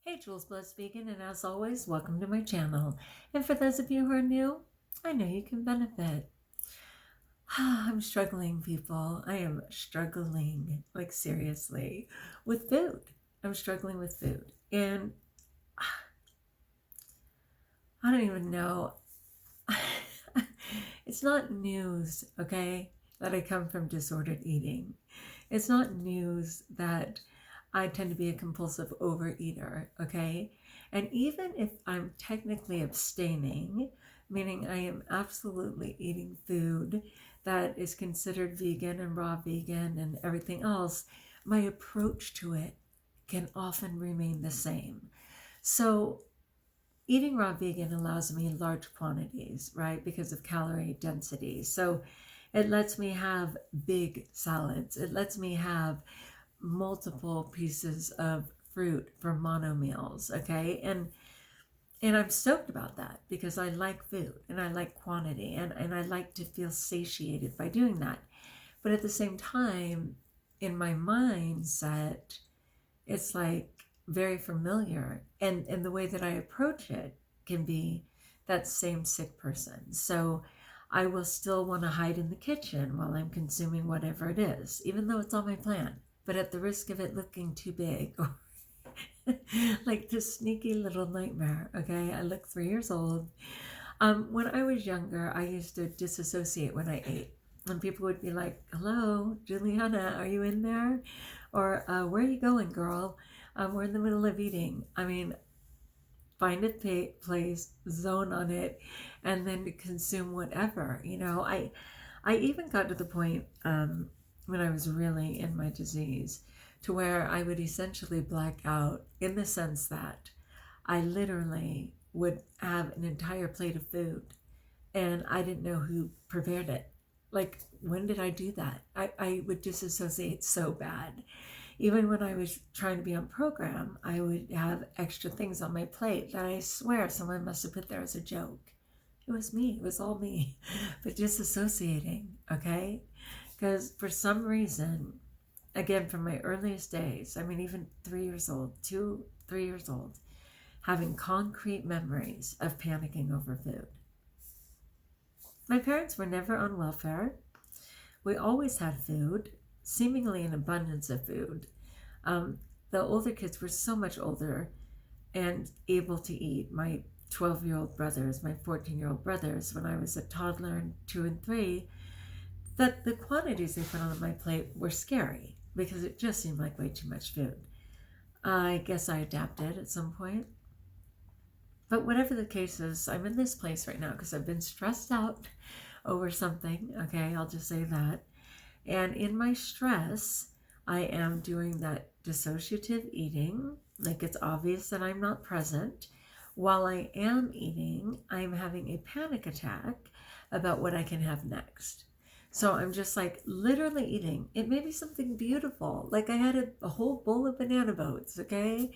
Hey, JulesBlessedVegan, and as always, welcome to my channel. And for those of you who are new, I know you can benefit. I'm struggling, people. I am struggling, like seriously, with food. I'm struggling with food. And I don't even know. It's not news, okay, that I come from disordered eating. It's not news that I tend to be a compulsive overeater, okay? And even if I'm technically abstaining, meaning I am absolutely eating food that is considered vegan and raw vegan and everything else, my approach to it can often remain the same. So eating raw vegan allows me large quantities, right, because of calorie density. So it lets me have big salads. It lets me have multiple pieces of fruit for mono meals, okay? And I'm stoked about that because I like food and I like quantity and I like to feel satiated by doing that. But at the same time, in my mindset, it's like very familiar. And the way that I approach it can be that same sick person. So I will still want to hide in the kitchen while I'm consuming whatever it is, even though it's on my plan, but at the risk of it looking too big or like this sneaky little nightmare, okay? I look 3 years old. When I was younger, I used to disassociate when I ate. And people would be like, hello, Juliana, are you in there? Or where are you going, girl? We're in the middle of eating. I mean, find a place, zone on it, and then consume whatever. You know, I even got to the point when I was really in my disease to where I would essentially black out in the sense that I literally would have an entire plate of food and I didn't know who prepared it. Like, when did I do that? I would disassociate so bad. Even when I was trying to be on program, I would have extra things on my plate that I swear someone must have put there as a joke. It was me. It was all me. But disassociating, okay? Because for some reason, again, from my earliest days, I mean, even 3 years old, 3 years old, having concrete memories of panicking over food. My parents were never on welfare. We always had food, seemingly an abundance of food. The older kids were so much older and able to eat. My 12-year-old brothers, my 14-year-old brothers, when I was a toddler and 2 and 3, that the quantities they put on my plate were scary because it just seemed like way too much food. I guess I adapted at some point. But whatever the case is, I'm in this place right now because I've been stressed out over something. Okay, I'll just say that. And in my stress, I am doing that dissociative eating. Like, it's obvious that I'm not present. While I am eating, I'm having a panic attack about what I can have next. So I'm just like literally eating. It may be something beautiful. Like, I had a whole bowl of banana boats, okay?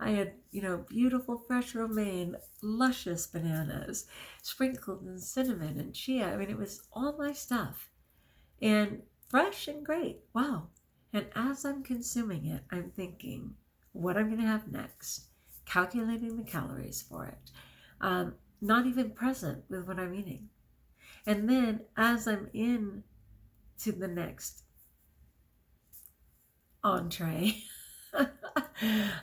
I had, beautiful fresh romaine, luscious bananas, sprinkled in cinnamon and chia. I mean, it was all my stuff. And fresh and great. Wow. And as I'm consuming it, I'm thinking what I'm going to have next, calculating the calories for it, not even present with what I'm eating. And then as I'm in to the next entree,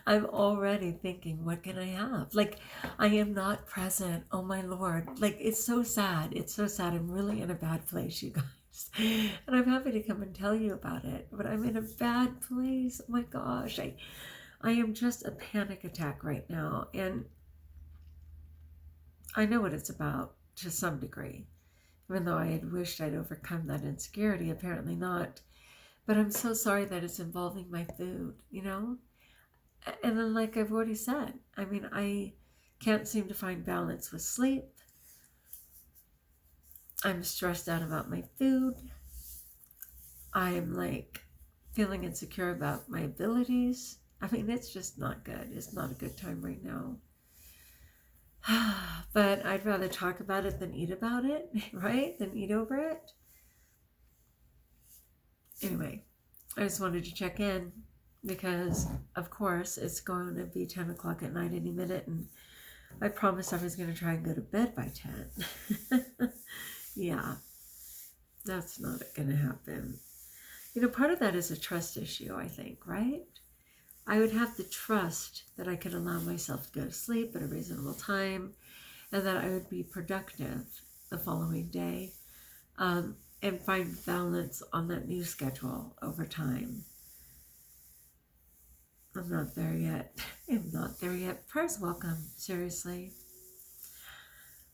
I'm already thinking, what can I have? Like, I am not present. Oh my Lord. Like, it's so sad. It's so sad. I'm really in a bad place, you guys. And I'm happy to come and tell you about it, but I'm in a bad place. Oh my gosh. I am just a panic attack right now. And I know what it's about to some degree. Even though I had wished I'd overcome that insecurity, apparently not. But I'm so sorry that it's involving my food, And then, like I've already said, I mean, I can't seem to find balance with sleep. I'm stressed out about my food. I'm like feeling insecure about my abilities. I mean, it's just not good. It's not a good time right now. But I'd rather talk about it than eat about it, right? Than eat over it. Anyway, I just wanted to check in. because of course it's going to be 10 o'clock at night any minute, and I promised I was going to try and go to bed by 10. Yeah, that's not going to happen. Part of that is a trust issue, I think, right? I would have to trust that I could allow myself to go to sleep at a reasonable time, and that I would be productive the following day, and find balance on that new schedule over time. I'm not there yet. I'm not there yet. Prayers welcome, seriously.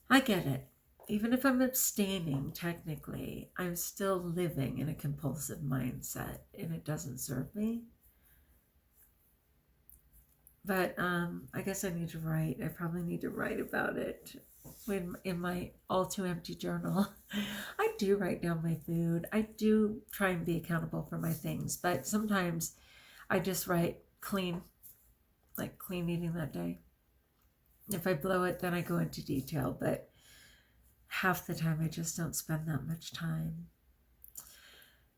I get it. Even if I'm abstaining, technically, I'm still living in a compulsive mindset, and it doesn't serve me. But I guess I need to write. I probably need to write about it in my all too empty journal. I do write down my food. I do try and be accountable for my things, but sometimes I just write clean, like clean eating that day. If I blow it, then I go into detail, but half the time I just don't spend that much time.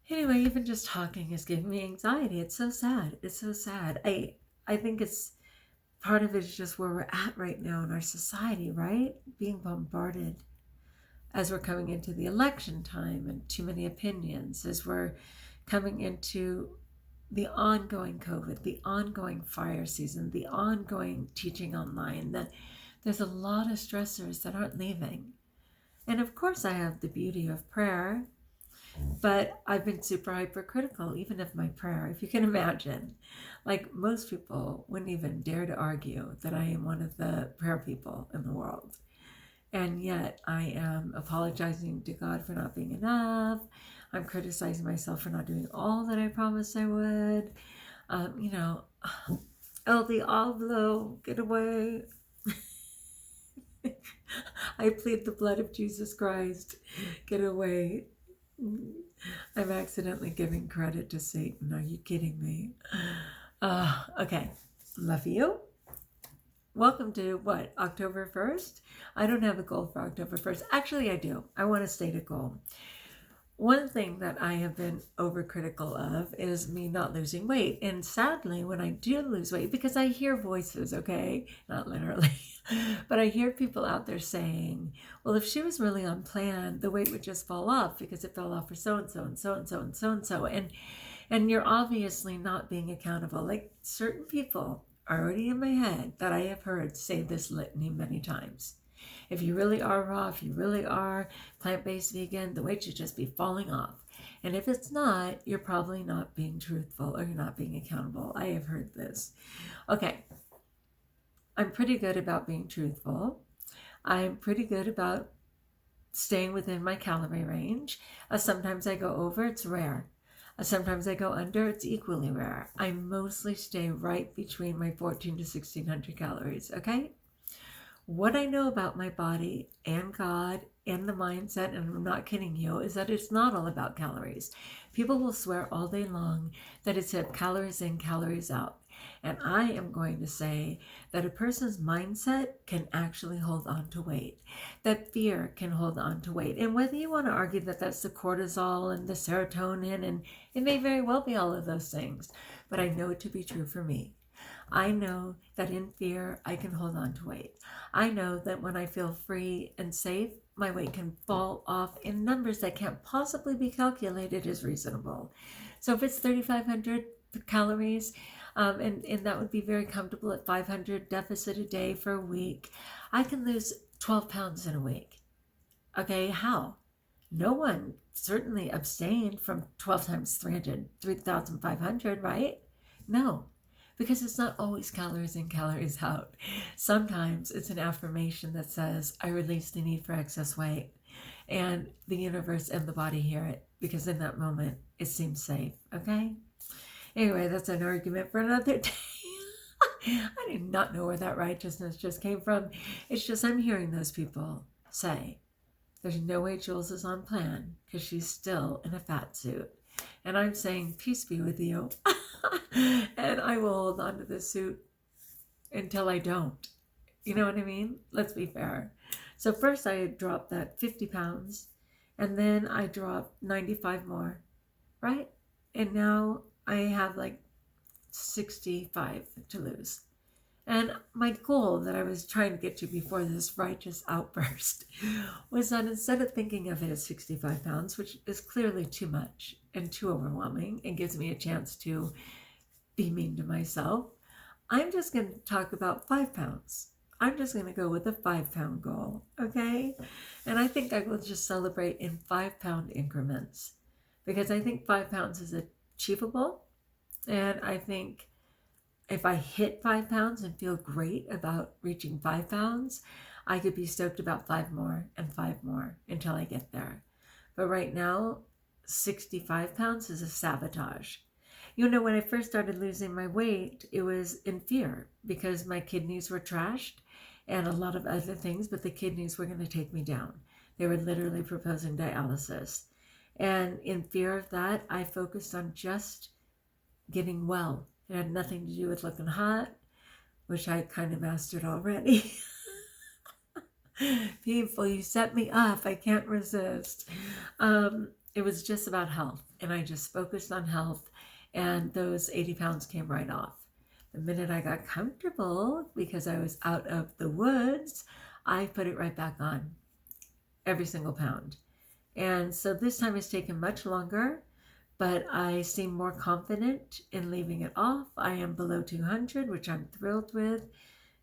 Anyway, even just talking is giving me anxiety. It's so sad. It's so sad. I think it's part of it is just where we're at right now in our society, right? Being bombarded as we're coming into the election time, and too many opinions, as we're coming into the ongoing COVID, the ongoing fire season, the ongoing teaching online, that there's a lot of stressors that aren't leaving. And of course I have the beauty of prayer, but I've been super hypercritical, even of my prayer, if you can imagine. Like, most people wouldn't even dare to argue that I am one of the prayer people in the world. And yet I am apologizing to God for not being enough. I'm criticizing myself for not doing all that I promised I would. El Diablo, get away. I plead the blood of Jesus Christ, get away. I'm accidentally giving credit to Satan. Are you kidding me? Okay, love you. Welcome to what, October 1st? I don't have a goal for October 1st. Actually, I do. I want to state a goal. One thing that I have been overcritical of is me not losing weight. And sadly, when I do lose weight, because I hear voices, okay, not literally, but I hear people out there saying, well, if she was really on plan, the weight would just fall off because it fell off for so-and-so and so-and-so and so-and-so. And you're obviously not being accountable. Like, certain people are already in my head that I have heard say this litany many times. If you really are raw, if you really are plant-based vegan, the weight should just be falling off. And if it's not, you're probably not being truthful, or you're not being accountable. I have heard this. Okay. I'm pretty good about being truthful. I'm pretty good about staying within my calorie range. Sometimes I go over, it's rare. Sometimes I go under, it's equally rare. I mostly stay right between my 14 to 1600 calories, okay? What I know about my body and God and the mindset, and I'm not kidding you, is that it's not all about calories. People will swear all day long that it's a calories in, calories out. And I am going to say that a person's mindset can actually hold on to weight, that fear can hold on to weight. And whether you want to argue that that's the cortisol and the serotonin, and it may very well be all of those things, but I know it to be true for me. I know that in fear, I can hold on to weight. I know that when I feel free and safe, my weight can fall off in numbers that can't possibly be calculated as reasonable. So if it's 3,500 calories, and that would be very comfortable at 500 deficit a day for a week, I can lose 12 pounds in a week. Okay, how? No one certainly abstained from 12 times 300, 3,500, right? No. Because it's not always calories in, calories out. Sometimes it's an affirmation that says, I release the need for excess weight. And the universe and the body hear it, because in that moment, it seems safe, okay? Anyway, that's an argument for another day. I did not know where that righteousness just came from. It's just I'm hearing those people say, there's no way Jules is on plan because she's still in a fat suit. And I'm saying, peace be with you. And I will hold on to this suit until I don't. You know what I mean? Let's be fair. So first I dropped that 50 pounds, and then I dropped 95 more, right? And now I have like 65 to lose. And my goal that I was trying to get to before this righteous outburst was that instead of thinking of it as 65 pounds, which is clearly too much and too overwhelming and gives me a chance to be mean to myself, I'm just going to talk about 5 pounds. I'm just going to go with a 5-pound goal, okay? And I think I will just celebrate in 5-pound increments because I think 5 pounds is achievable. And I think if I hit 5 pounds and feel great about reaching 5 pounds, I could be stoked about 5 more and 5 more until I get there. But right now, 65 pounds is a sabotage. You know, when I first started losing my weight, it was in fear because my kidneys were trashed and a lot of other things, but the kidneys were going to take me down. They were literally proposing dialysis. And in fear of that, I focused on just getting well. It had nothing to do with looking hot, which I kind of mastered already. People, you set me up. I can't resist. It was just about health, and I just focused on health, and those 80 pounds came right off. The minute I got comfortable, because I was out of the woods, I put it right back on, every single pound. And so this time it's taken much longer, but I seem more confident in leaving it off. I am below 200, which I'm thrilled with,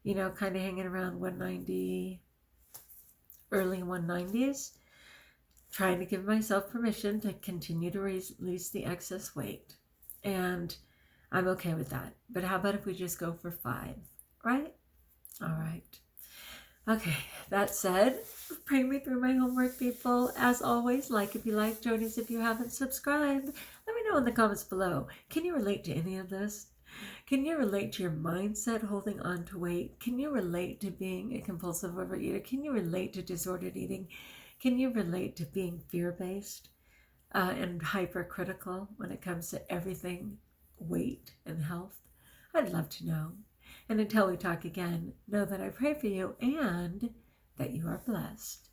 you know, kind of hanging around 190, early 190s, trying to give myself permission to continue to release the excess weight. And I'm okay with that. But how about if we just go for 5, right? All right. Okay, that said, pray me through my homework, people. As always, like if you like, join us if you haven't subscribed. Let me know in the comments below. Can you relate to any of this? Can you relate to your mindset holding on to weight? Can you relate to being a compulsive overeater? Can you relate to disordered eating? Can you relate to being fear-based and hypercritical when it comes to everything, weight and health? I'd love to know. And until we talk again, know that I pray for you and that you are blessed.